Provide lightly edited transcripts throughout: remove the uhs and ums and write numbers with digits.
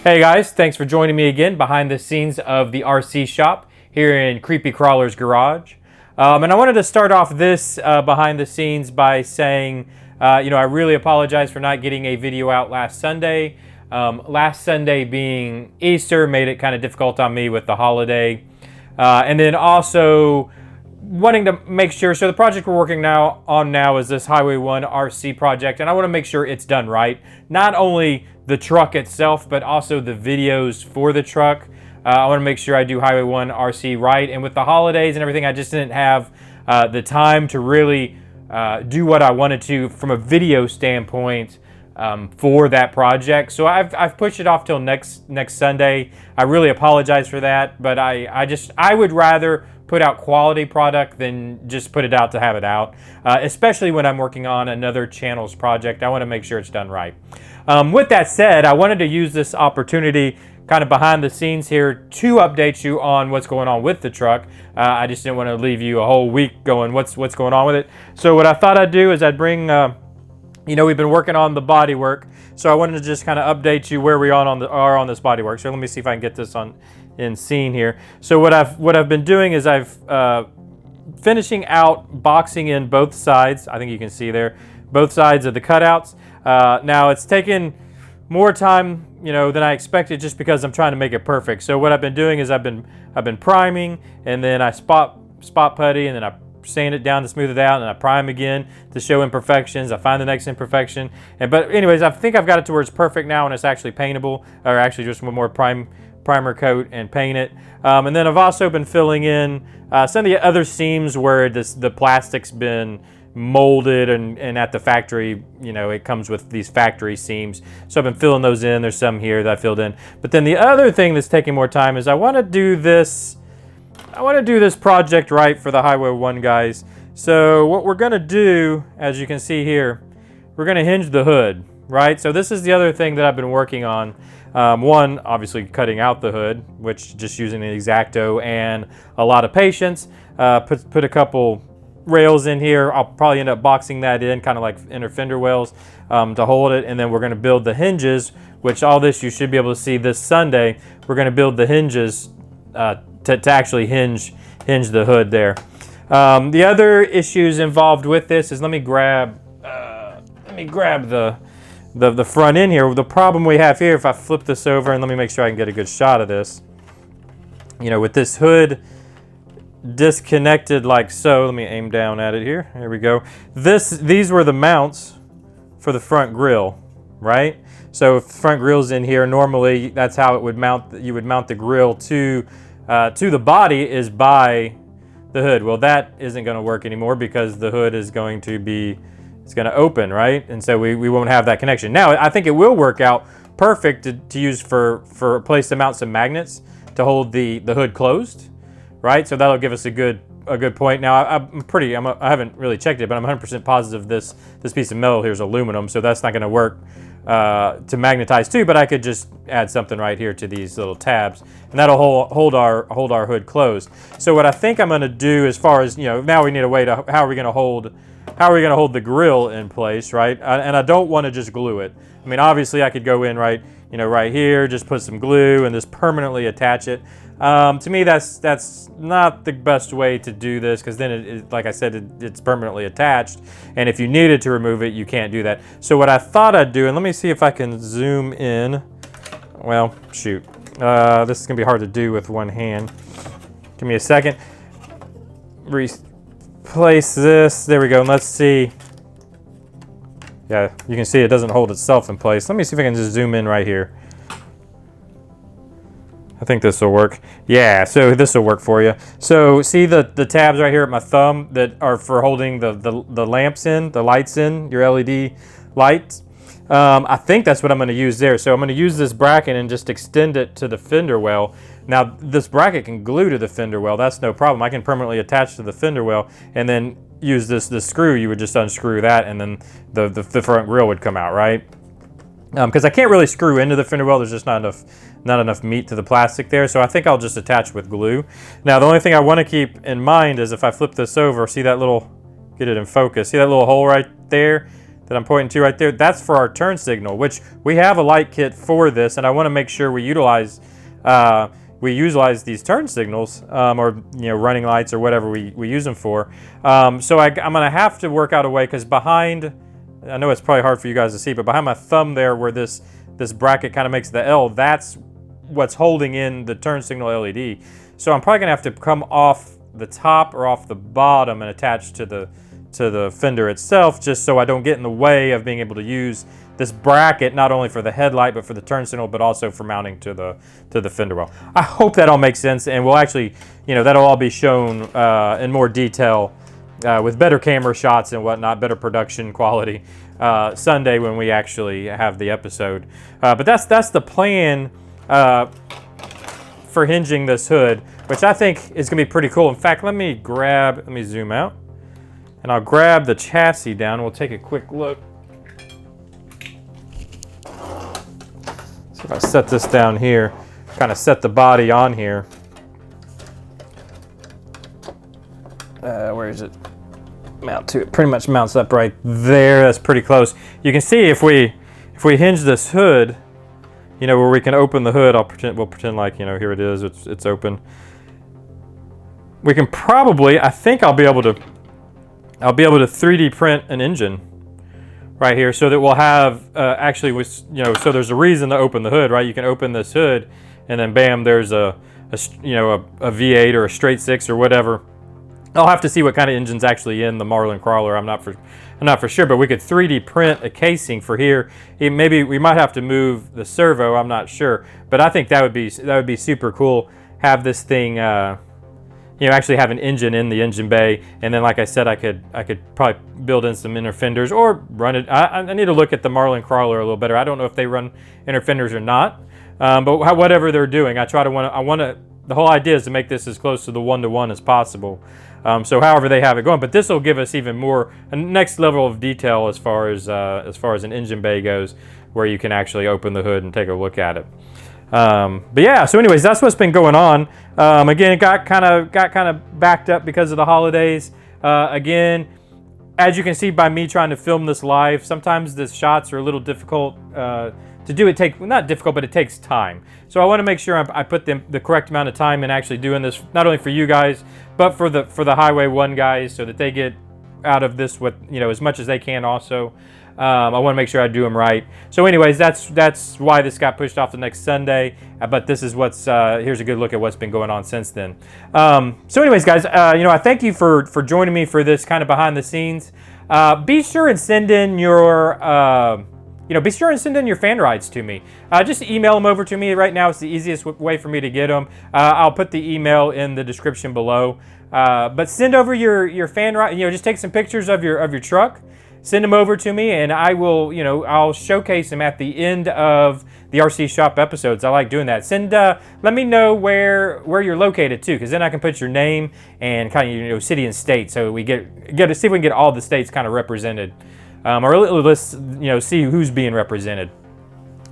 Hey guys, thanks for joining me again behind the scenes of the RC shop here in Creepy Crawler's garage. And I wanted to start off this behind the scenes by saying, I really apologize for not getting a video out last Sunday. Last Sunday being Easter made it kind of difficult on me with the holiday. And then also wanting to make sure, so the project we're working on now is this Highway 1 RC project, and I want to make sure it's done right. Not only the truck itself, but also the videos for the truck. I want to make sure I do Highway 1 RC right, and with the holidays and everything, I just didn't have the time to really do what I wanted to from a video standpoint for that project. So I've pushed it off till next Sunday. I really apologize for that, but I would rather put out quality product than just put it out to have it out, especially when I'm working on another channel's project. I want to make sure it's done right. With that said, I wanted to use this opportunity kind of behind the scenes here to update you on what's going on with the truck. I just didn't want to leave you a whole week going what's going on with it. So what I thought I'd do is I'd bring we've been working on the bodywork, so I wanted to just kind of update you where we are on this bodywork. So let me see if I can get this in scene here. So what I've been doing is I've finishing out boxing in both sides. I think you can see there both sides of the cutouts. Now it's taken more time than I expected, just because I'm trying to make it perfect. So what I've been doing is I've been priming, and then I spot putty, and then I sand it down to smooth it out, and I prime again to show imperfections. I find the next imperfection, but anyways, I think I've got it to where it's perfect now, and it's actually paintable, or actually just one more primer coat and paint it. And then I've also been filling in some of the other seams where the plastic's been molded, and at the factory, it comes with these factory seams. So I've been filling those in. There's some here that I filled in. But then the other thing that's taking more time is I want to do this project right for the Highway 1 guys. So what we're going to do, as you can see here, we're going to hinge the hood, right? So this is the other thing that I've been working on. One, obviously cutting out the hood, which just using an X-Acto and a lot of patience. Put a couple rails in here. I'll probably end up boxing that in, kind of like inner fender wells, to hold it. And then we're going to build the hinges, which all this you should be able to see this Sunday. We're going to build the hinges to actually hinge the hood there. The other issues involved with this is, let me grab the front end here. The problem we have here, if I flip this over, and let me make sure I can get a good shot of this, with this hood disconnected like so. Let me aim down at it here. There we go. These were the mounts for the front grille, right? So if the front grille's in here, normally that's how it would mount. You would mount the grille to the body is by the hood. Well, that isn't going to work anymore because the hood is going to open, right? And so we won't have that connection. Now, I think it will work out perfect to use for a place to mount some magnets to hold the hood closed, right? So that'll give us a good point. Now, I haven't really checked it, but I'm 100% positive this piece of metal here is aluminum, so that's not going to work to magnetize too. But I could just add something right here to these little tabs, and that'll hold our hood closed. So what I think I'm going to do, as far as now we need a way to how are we going to hold the grill in place, right? And I don't want to just glue it. I mean, obviously I could go in right here, just put some glue and just permanently attach it. To me, that's not the best way to do this, because then like I said, it's permanently attached, and if you needed to remove it, you can't do that. So what I thought I'd do, and let me see if I can zoom in. Well, shoot, this is gonna be hard to do with one hand. Give me a second. Replace this. There we go. And let's see. Yeah, you can see it doesn't hold itself in place. Let me see if I can just zoom in right here. I think this will work. Yeah, so this will work for you. So see the tabs right here at my thumb that are for holding the lamps in, the lights in, your LED lights? I think that's what I'm going to use there. So I'm going to use this bracket and just extend it to the fender well. Now this bracket can glue to the fender well. That's no problem. I can permanently attach to the fender well, and then use this screw. You would just unscrew that, and then the front grille would come out, right? Because I can't really screw into the fender well. There's just not enough meat to the plastic there. So I think I'll just attach with glue. Now the only thing I want to keep in mind is if I flip this over, see that little, get it in focus. See that little hole right there that I'm pointing to right there? That's for our turn signal, which we have a light kit for this, and I want to make sure we utilize these turn signals, or running lights or whatever we use them for. So I'm gonna have to work out a way, because behind, I know it's probably hard for you guys to see, but behind my thumb there, where this bracket kind of makes the L, that's what's holding in the turn signal LED. So I'm probably gonna have to come off the top or off the bottom and attach to the fender itself, just so I don't get in the way of being able to use this bracket, not only for the headlight but for the turn signal, but also for mounting to the fender well. I hope that all makes sense, and we'll actually, that'll all be shown in more detail with better camera shots and whatnot, better production quality Sunday when we actually have the episode. But that's the plan for hinging this hood, which I think is gonna be pretty cool. In fact, let me zoom out, and I'll grab the chassis down. We'll take a quick look. So if I set this down here, kind of set the body on here. Where is it? Mount to it. Pretty much mounts up right there. That's pretty close. You can see if we hinge this hood, where we can open the hood. We'll pretend like, here it is. It's open. We can probably, I think I'll be able to 3D print an engine right here, so that we'll have so there's a reason to open the hood, right? You can open this hood, and then bam, there's a V8 or a straight six or whatever. I'll have to see what kind of engine's actually in the Marlin crawler. I'm not for sure, but we could 3D print a casing for here. Maybe we might have to move the servo. I'm not sure, but I think that would be super cool. Have this thing, actually have an engine in the engine bay, and then, like I said, I could probably build in some inner fenders or run it. I need to look at the Marlin crawler a little better. I don't know if they run inner fenders or not, but whatever they're doing, I want to. The whole idea is to make this as close to the 1-to-1 as possible. So however they have it going, but this will give us even more, a next level of detail as far as an engine bay goes, where you can actually open the hood and take a look at it. But yeah, so anyways, that's what's been going on. Again, it got kind of backed up because of the holidays. Again, as you can see by me trying to film this live, sometimes the shots are a little difficult to do. Not difficult, but it takes time. So I want to make sure I put the correct amount of time in actually doing this, not only for you guys, but for the Highway 1 guys, so that they get out of this as much as they can also. I want to make sure I do them right. So anyways, that's why this got pushed off the next Sunday. But this is here's a good look at what's been going on since then. So anyways, guys, I thank you for joining me for this kind of behind the scenes. Be sure and send in your fan rides to me. Just email them over to me. Right now, it's the easiest way for me to get them. I'll put the email in the description below. But send over your fan ride. Just take some pictures of your truck. Send them over to me, and I will, I'll showcase them at the end of the RC Shop episodes. I like doing that. Let me know where you're located too, because then I can put your name and kind of, city and state, so we get to see if we can get all the states kind of represented, or let's, see who's being represented.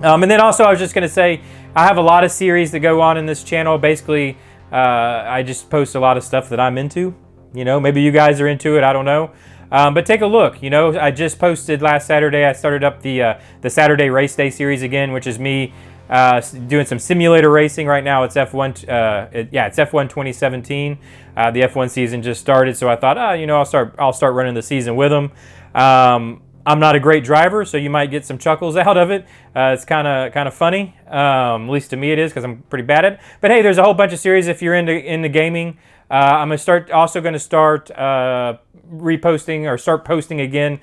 And then also, I was just going to say, I have a lot of series that go on in this channel. Basically, I just post a lot of stuff that I'm into. Maybe you guys are into it. I don't know. But take a look. I just posted last Saturday. I started up the Saturday Race Day series again, which is me doing some simulator racing right now. It's F1. It's F1 2017. The F1 season just started, so I thought, I'll start running the season with them. I'm not a great driver, so you might get some chuckles out of it. It's kind of funny. At least to me it is, because I'm pretty bad at it. But hey, there's a whole bunch of series if you're into gaming. I'm going to start reposting or start posting again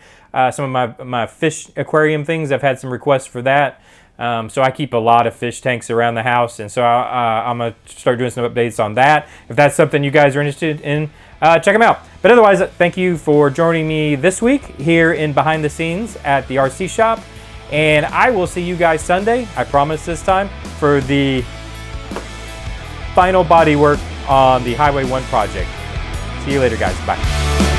some of my fish aquarium things. I've had some requests for that. So I keep a lot of fish tanks around the house, and so I'm going to start doing some updates on that. If that's something you guys are interested in, check them out. But otherwise, thank you for joining me this week here in Behind the Scenes at the RC Shop. And I will see you guys Sunday, I promise this time, for the final bodywork on the Highway 1 project. See you later, guys. Bye.